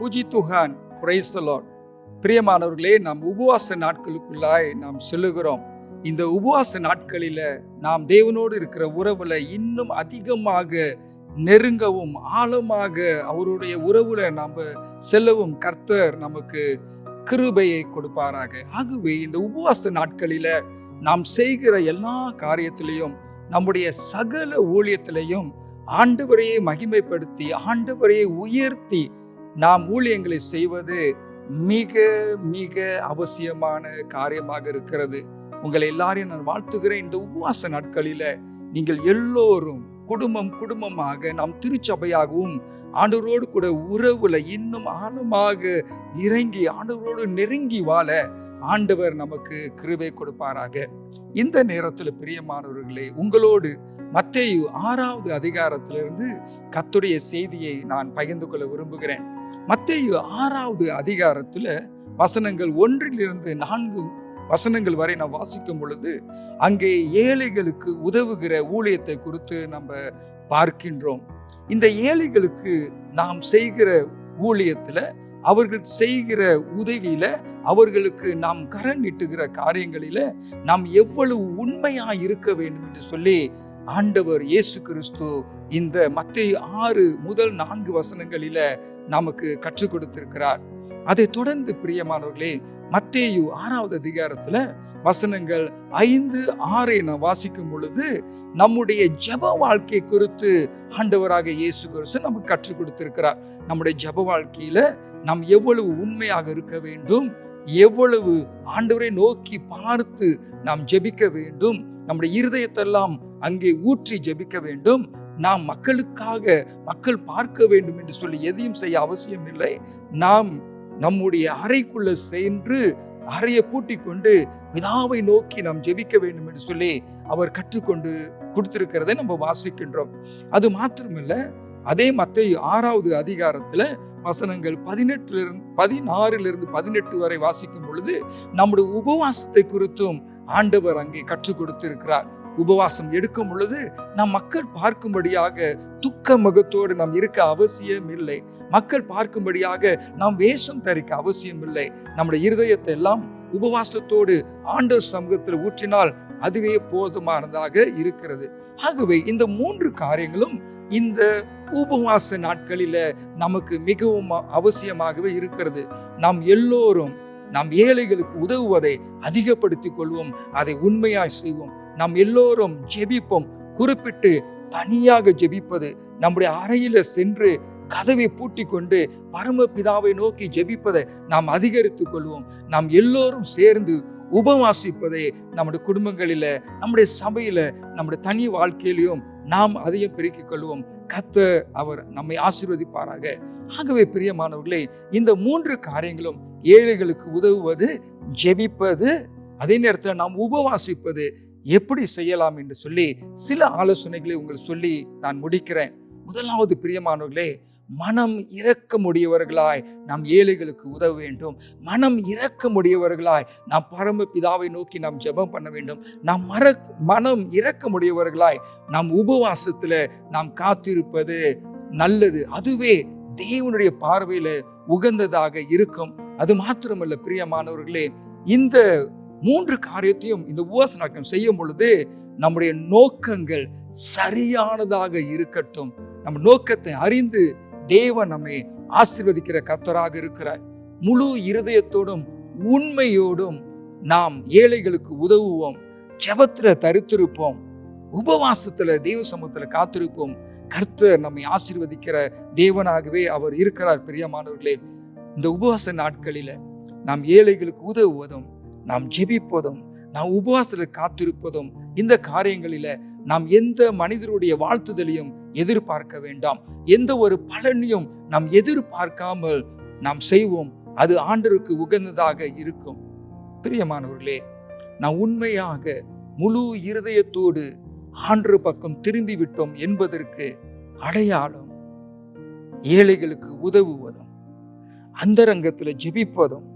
புஜித்துகான் praise the Lord. பிரியமானவர்களே, நாம் உபவாச நாட்களுக்குள்ளாய் நாம் செல்லுகிறோம். இந்த உபவாச நாட்களில நாம் தேவனோடு இருக்கிற உறவுல இன்னும் அதிகமாக நெருங்கவும் ஆழமாக அவருடைய உறவுல நாம் செல்லவும் கர்த்தர் நமக்கு கிருபையை கொடுப்பாராக. ஆகவே இந்த உபவாச நாட்களில நாம் செய்கிற எல்லா காரியத்திலையும் நம்முடைய சகல ஊழியத்திலையும் ஆண்டவரையே மகிமைப்படுத்தி ஆண்டவரையே உயர்த்தி நாம் ஊழியங்களை செய்வது மிக மிக அவசியமான காரியமாக இருக்கிறது. உங்களை எல்லாரையும் நான் வாழ்த்துகிறேன். இந்த உபவாச நாட்களில நீங்கள் எல்லோரும் குடும்பமாக நாம் திருச்சபையாகவும் ஆண்டவரோடு கூட உறவுல இன்னும் ஆழமாக இறங்கி ஆண்டவரோடு நெருங்கி வாழ ஆண்டவர் நமக்கு கிருபை கொடுப்பாராக. இந்த நேரத்தில் பிரியமானவர்களே, உங்களோடு மத்தேயு 6வது அதிகாரத்திலிருந்து கர்த்தருடைய செய்தியை நான் பகிர்ந்து கொள்ள விரும்புகிறேன். மத்தேயு 6வது அதிகாரத்துல வசனங்கள் 1 to 4 வசனங்கள் வரை நான் வாசிக்கும் பொழுது அங்கே ஏழைகளுக்கு உதவுகிற ஊழியத்தை குறித்து நம்ம பார்க்கின்றோம். இந்த ஏழைகளுக்கு நாம் செய்கிற ஊழியத்துல, அவர்கள் செய்கிற உதவியில, அவர்களுக்கு நாம் கரம் நீட்டுகிற காரியங்களில நாம் எவ்வளவு உண்மையா இருக்க வேண்டும் என்று சொல்லி ஆண்டவர் இயேசு கிறிஸ்து இந்த மத்தேயு 6 முதல் 4 வசனங்களில நமக்கு கற்றுக் கொடுத்திருக்கிறார். அதை தொடர்ந்து பிரியமானவர்களே, மத்தேயு 6வது அதிகாரத்துல வசனங்கள் 5, 6 நான் வாசிக்கும் பொழுது நம்முடைய ஜெப வாழ்க்கை குறித்து ஆண்டவராக இயேசு கிறிஸ்து நமக்கு கற்றுக் கொடுத்திருக்கிறார். நம்முடைய ஜெப வாழ்க்கையில நாம் எவ்வளவு உண்மையாக இருக்க வேண்டும், எவ்வளவு ஆண்டவரை நோக்கி பார்த்து நாம் ஜெபிக்க வேண்டும், நம்முடைய இருதயத்தெல்லாம் அங்கே ஊற்றி ஜெபிக்க வேண்டும், நாம் மக்களுக்காக மக்கள் பார்க்க வேண்டும் என்று சொல்லி எதையும் செய்ய அவசியம் இல்லை. நாம் நம்முடைய அறைக்குள்ள சென்று அறையை பூட்டி கொண்டு பிதாவை நோக்கி நாம் ஜெபிக்க வேண்டும் என்று சொல்லி அவர் கற்றுக்கொண்டு கொடுத்திருக்கிறதை நம்ம வாசிக்கின்றோம். அது மாத்திரமல்ல, அதே மத்தேயு 6வது அதிகாரத்துல வசனங்கள் 16 to 18 வரை வாசிக்கும் பொழுது நம்முடைய உபவாசத்தை குறித்தும் ஆண்டவர் அங்கே கற்றுக் கொடுத்திருக்கிறார். உபவாசம் எடுக்கும் பொழுது நம் மக்கள் பார்க்கும்படியாக துக்க முகத்தோடு நாம் இருக்க அவசியம் இல்லை. மக்கள் பார்க்கும்படியாக நாம் வேஷம் தரிக்க அவசியம் இல்லை. நம்முடைய இருதயத்தை எல்லாம் உபவாசத்தோடு ஆண்டவர் சமூகத்தில் ஊற்றினால் அதுவே போதுமானதாக இருக்கிறது. ஆகவே இந்த 3 காரியங்களும் இந்த உபவாச நாட்களில நமக்கு மிகவும் அவசியமாகவே இருக்கிறது. நாம் எல்லோரும் நாம் ஏழைகளுக்கு உதவுவதை அதிகப்படுத்திக் கொள்வோம், அதை உண்மையாய் செய்வோம். நாம் எல்லோரும் ஜெபிப்போம். குறிப்பிட்டு தனியாக ஜெபிப்பது, நம்முடைய அறையில சென்று கதவை பூட்டி கொண்டு பரமபிதாவை நோக்கி ஜெபிப்பதை நாம் அதிகரித்துக் கொள்வோம். நாம் எல்லோரும் சேர்ந்து உபவாசிப்பதை நம்முடைய குடும்பங்களில, நம்முடைய சபையில, நம்முடைய தனி வாழ்க்கையிலையும் நாம் அதையும் பெருக்கிக் கொள்வோம். கர்த்தர் அவர் நம்மை ஆசீர்வதிப்பாராக. ஆகவே பிரியமானவர்களே, இந்த 3 காரியங்களும், ஏழைகளுக்கு உதவுவது, ஜெபிப்பது, அதே நேரத்தில் நாம் உபவாசிப்பது எப்படி செய்யலாம் என்று சொல்லி சில ஆலோசனைகளை உங்களுக்கு சொல்லி நான் முடிக்கிறேன். முதலாவது பிரியமானவர்களே, மனம் இரக்கமுடையவர்களாய் நாம் ஏழைகளுக்கு உதவ வேண்டும். மனம் இரக்கமுடையவர்களாய் நாம் பரமபிதாவை நோக்கி நாம் ஜெபம் பண்ண வேண்டும். நாம் மனம் இரக்கமுடையவர்களாய் நாம் உபவாசத்துல நாம் காத்திருப்பது நல்லது. அதுவே தேவனுடைய பார்வையில உகந்ததாக இருக்கும். அது மாத்திரமல்ல பிரியமானவர்களே, இந்த 3 காரியத்தையும் இந்த உபவாச நாட்கள் செய்யும் பொழுது நம்முடைய நோக்கங்கள் சரியானதாக இருக்கட்டும். நம்ம நோக்கத்தை அறிந்து தேவன் நம்மை ஆசீர்வதிக்கிற கர்த்தராக இருக்கிறார். முழு இருதயத்தோடும் உண்மையோடும் நாம் ஏழைகளுக்கு உதவுவோம், ஜெபத்துல தரித்திருப்போம், உபவாசத்துல தேவ சமூகத்துல காத்திருப்போம். கர்த்தர் நம்மை ஆசீர்வதிக்கிற தேவனாகவே அவர் இருக்கிறார். பிரியமானவர்களே, இந்த உபவாச நாட்களில நாம் ஏழைகளுக்கு உதவுவதும், நாம் ஜெபிப்பதும், நாம் உபவாசத்துல காத்திருப்பதும், இந்த காரியங்களில நாம் எந்த மனிதருடைய வாழ்த்துதலையும் எதிர்பார்க்க வேண்டாம். எந்த ஒரு பலனையும் நாம் எதிர்பார்க்காமல் நாம் செய்வோம். அது ஆண்டவருக்கு உகந்ததாக இருக்கும். பிரியமானவர்களே, நாம் உண்மையாக முழு இருதயத்தோடு ஆண்டவர் பக்கம் திரும்பி விட்டோம் என்பதற்கு அடையாளம் ஏழைகளுக்கு உதவுவதும், அந்தரங்கத்தில் ஜெபிப்பதும்,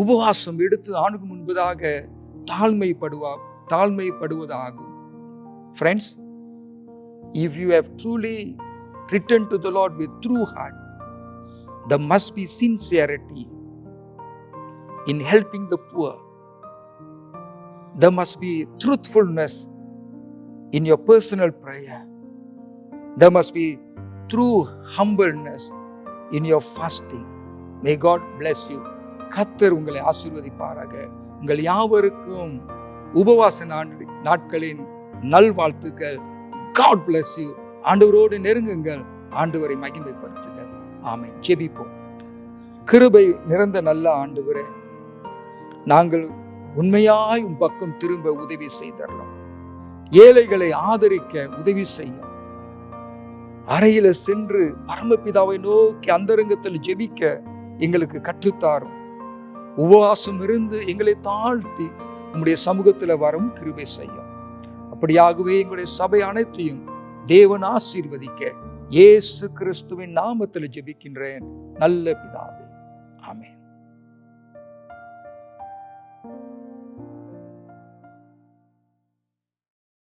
உபவாசம் எடுத்து ஆணுக்கு முன்பதாக தாழ்மைப்படுவதாகும். Friends, if you have truly returned to the Lord with true heart, There must be sincerity in helping the poor. There must be truthfulness in your personal prayer. There must be true humbleness in your fasting. May God bless you. கர்த்தர் உங்களை ஆசீர்வதிப்பாராக. உங்கள் யாவருக்கும் உபவாச நாட்களின் நல்வாழ்த்துக்கள். God bless you. ஆண்டவரோடு நெருங்குங்கள், ஆண்டவரை மகிமைப்படுத்துங்கள். ஆமென். ஜெபிப்போம். கிருபை நிறைந்த நல்ல ஆண்டவரே, நாங்கள் உண்மையாய் உம் பக்கம் திரும்ப உதவி செய்தரலாம். ஏழைகளை ஆதரிக்க உதவி செய்ய, அறையில சென்று பரமபிதாவை நோக்கி அந்தரங்கத்தில் ஜெபிக்க எங்களுக்கு கற்றுத்தாரும். உபவாசம் இருந்து எங்களை தாழ்த்தி உம்முடைய சமூகத்தில் வரும் கிருபை செய்யும். அப்படியாகவே எங்களுடைய சபை அனைத்தையும் தேவன் ஆசீர்வதிக்க இயேசு கிறிஸ்துவின் நாமத்தில் ஜெபிக்கின்றேன் நல்ல பிதாவே. ஆமென்.